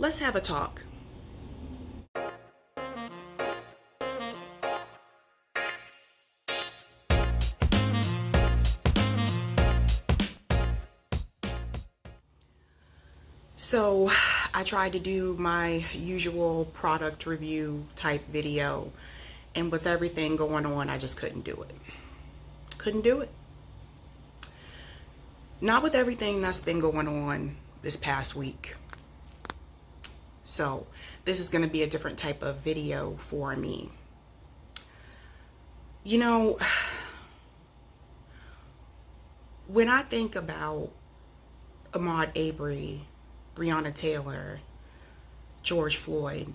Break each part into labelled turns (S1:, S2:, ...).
S1: Let's have a talk. So I tried to do my usual product review type video, and with everything going on, I just couldn't do it. Couldn't do it. Not with everything that's been going on this past week. So this is going to be a different type of video for me. You know, when I think about Ahmaud Arbery, Breonna Taylor, George Floyd,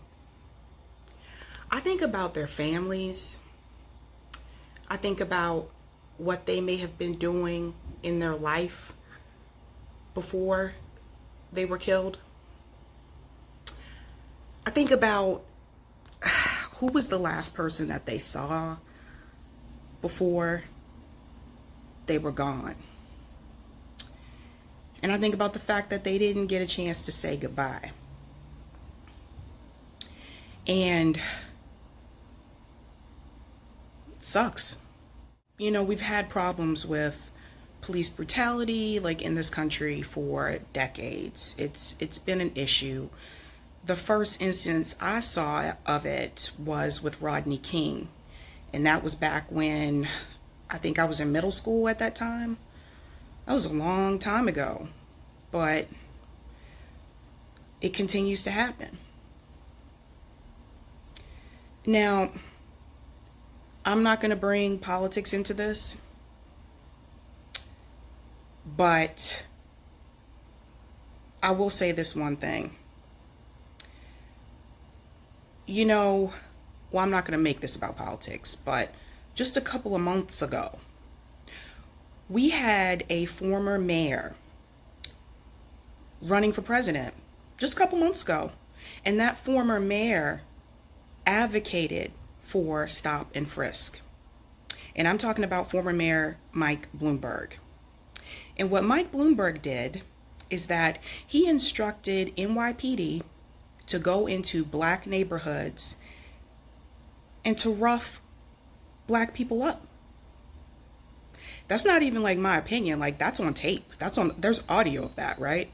S1: I think about their families. I think about what they may have been doing in their life before they were killed. I think about who was the last person that they saw before they were gone. And I think about the fact that they didn't get a chance to say goodbye. And it sucks. You know, we've had problems with police brutality like in this country for decades. It's been an issue. The first instance I saw of it was with Rodney King. And that was back when I think I was in middle school at that time. That was a long time ago, but it continues to happen. Now, I'm not going to bring politics into this, but I will say this one thing. You know, well, I'm not going to make this about politics, but just a couple of months ago, we had a former mayor running for president just a couple months ago. And that former mayor advocated for stop and frisk. And I'm talking about former mayor Mike Bloomberg. And what Mike Bloomberg did is that he instructed NYPD to go into black neighborhoods and to rough black people up. That's not even like my opinion, like that's on tape. There's audio of that, right?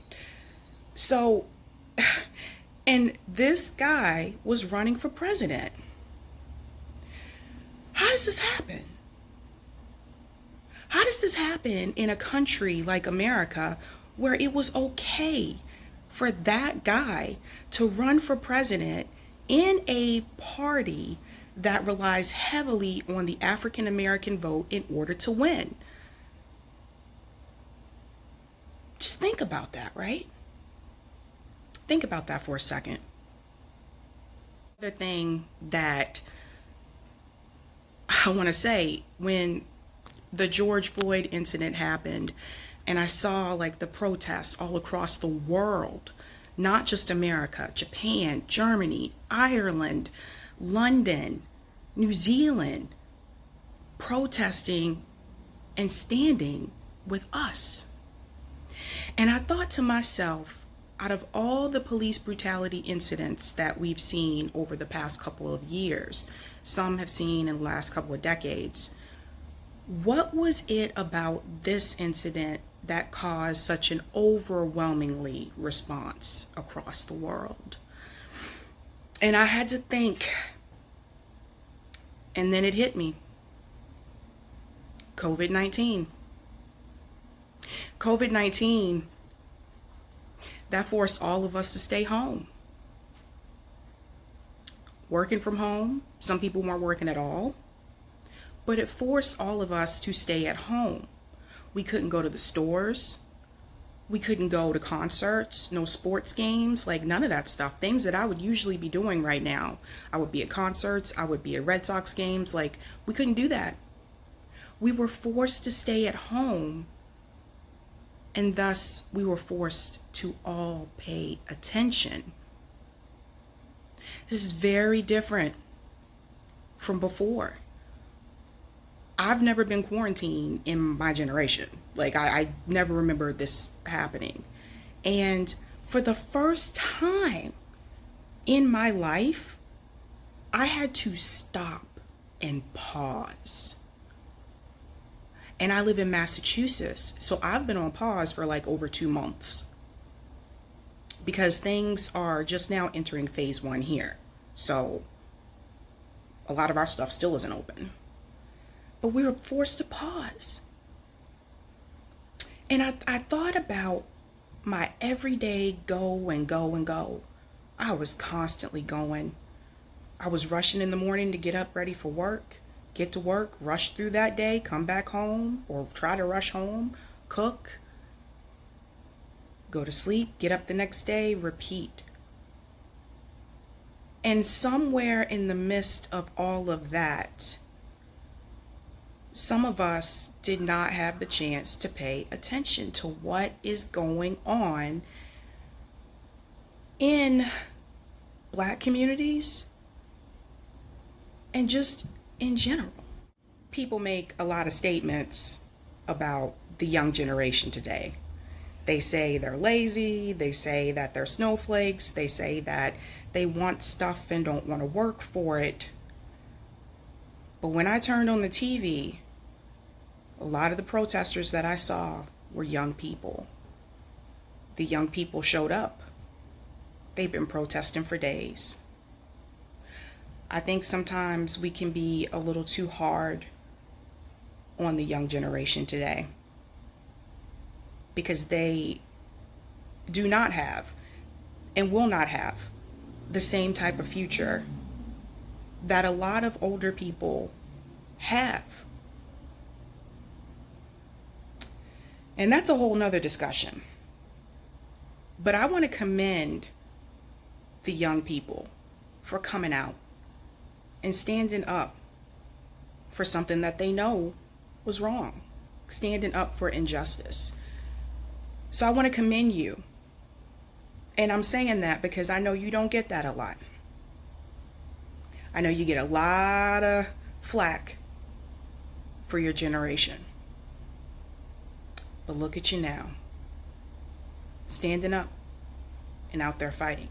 S1: So, and this guy was running for president. How does this happen? How does this happen in a country like America where it was okay for that guy to run for president in a party that relies heavily on the African American vote in order to win? Just think about that, right? Think about that for a second. Another thing that I want to say, when the George Floyd incident happened and I saw like the protests all across the world, not just America, Japan, Germany, Ireland, London, New Zealand, protesting and standing with us. And I thought to myself, out of all the police brutality incidents that we've seen over the past couple of years, some have seen in the last couple of decades, what was it about this incident that caused such an overwhelmingly response across the world? And I had to think, and then it hit me. COVID-19. COVID-19, that forced all of us to stay home. Working from home, some people weren't working at all, but it forced all of us to stay at home. We couldn't go to the stores. We couldn't go to concerts, no sports games, like none of that stuff. Things that I would usually be doing right now. I would be at concerts, I would be at Red Sox games, like we couldn't do that. We were forced to stay at home, and thus we were forced to all pay attention. This is very different from before. I've never been quarantined in my generation. Like I never remember this happening. And for the first time, in my life, I had to stop and pause. And I live in Massachusetts, so I've been on pause for like over 2 months because things are just now entering phase 1 here. So a lot of our stuff still isn't open. But we were forced to pause. And I thought about my everyday go and go and go. I was constantly going. I was rushing in the morning to get up ready for work, get to work, rush through that day, come back home, or try to rush home, cook, go to sleep, get up the next day, repeat. And somewhere in the midst of all of that, some of us did not have the chance to pay attention to what is going on in Black communities and just in general. People make a lot of statements about the young generation today. They say they're lazy, they say that they're snowflakes, they say that they want stuff and don't want to work for it. But when I turned on the TV, a lot of the protesters that I saw were young people. The young people showed up. They've been protesting for days. I think sometimes we can be a little too hard on the young generation today because they do not have and will not have the same type of future that a lot of older people have. And that's a whole nother discussion. But I want to commend the young people for coming out and standing up for something that they know was wrong, standing up for injustice. So I want to commend you. And I'm saying that because I know you don't get that a lot. I know you get a lot of flack for your generation. But look at you now, standing up and out there fighting.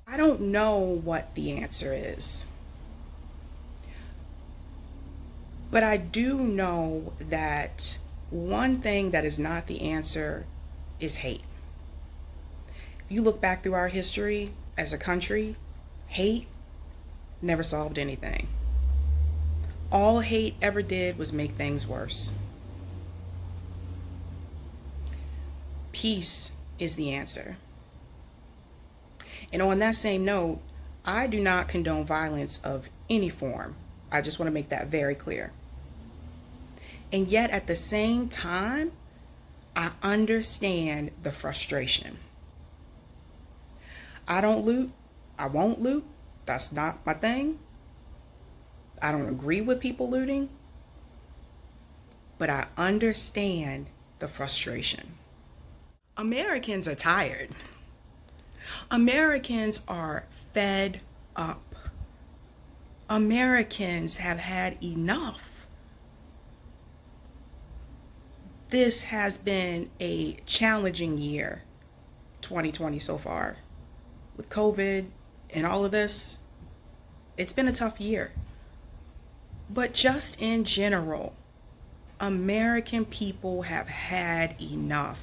S1: I don't know what the answer is, but I do know that one thing that is not the answer is hate. If you look back through our history as a country, hate never solved anything. All hate ever did was make things worse. Peace is the answer. And on that same note, I do not condone violence of any form. I just want to make that very clear. And yet at the same time, I understand the frustration. I don't loot. I won't loot. That's not my thing. I don't agree with people looting. But I understand the frustration. Americans are tired. Americans are fed up. Americans have had enough. This has been a challenging year, 2020 so far. With COVID and all of this, it's been a tough year. But just in general, American people have had enough.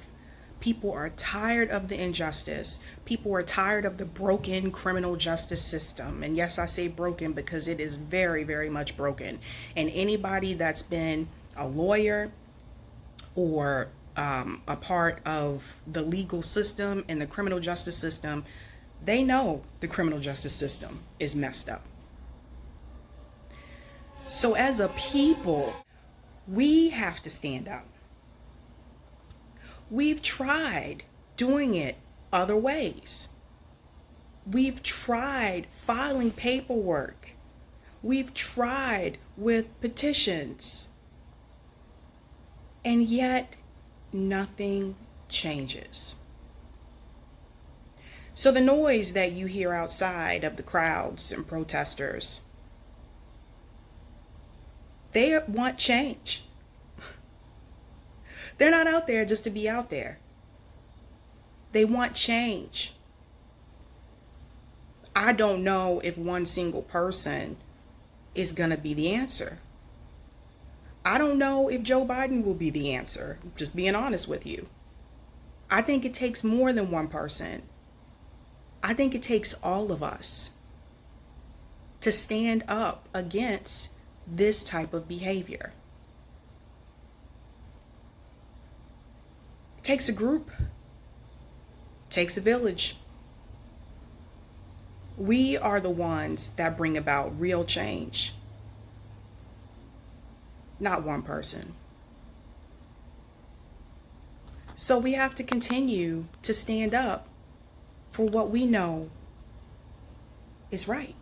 S1: People are tired of the injustice. People are tired of the broken criminal justice system. And yes, I say broken because it is very, very much broken. And anybody that's been a lawyer or a part of the legal system and the criminal justice system, they know the criminal justice system is messed up. So as a people, we have to stand up. We've tried doing it other ways. We've tried filing paperwork. We've tried with petitions. And yet, nothing changes. So the noise that you hear outside of the crowds and protesters, they want change. They're not out there just to be out there. They want change. I don't know if one single person is going to be the answer. I don't know if Joe Biden will be the answer, just being honest with you. I think it takes more than one person. I think it takes all of us to stand up against this type of behavior. It takes a group. It takes a village. We are the ones that bring about real change, not one person. So we have to continue to stand up for what we know is right.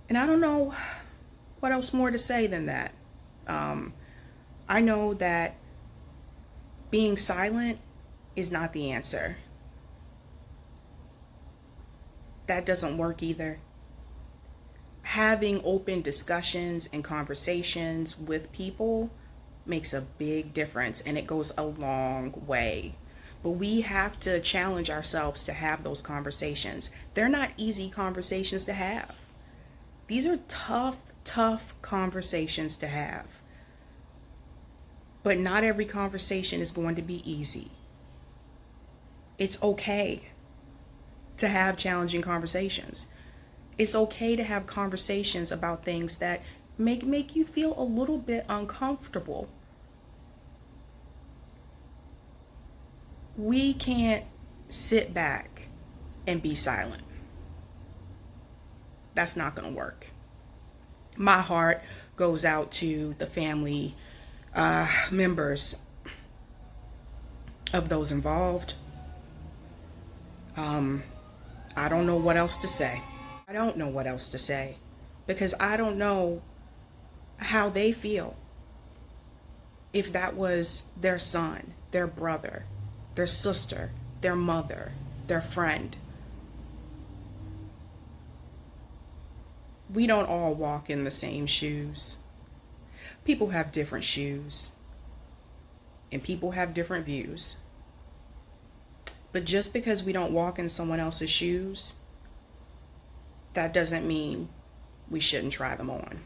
S1: And I don't know what else more to say than that. I know that being silent is not the answer. That doesn't work either. Having open discussions and conversations with people makes a big difference, and it goes a long way. But we have to challenge ourselves to have those conversations. They're not easy conversations to have. These are tough conversations to have. But not every conversation is going to be easy. It's okay to have challenging conversations. It's okay to have conversations about things that make you feel a little bit uncomfortable. We can't sit back and be silent. That's not going to work. My heart goes out to the family members of those involved. I don't know what else to say. I don't know what else to say, because I don't know how they feel if that was their son, their brother, their sister, their mother, their friend. We don't all walk in the same shoes. People have different shoes, and people have different views. But just because we don't walk in someone else's shoes, that doesn't mean we shouldn't try them on.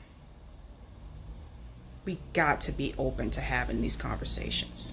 S1: We got to be open to having these conversations.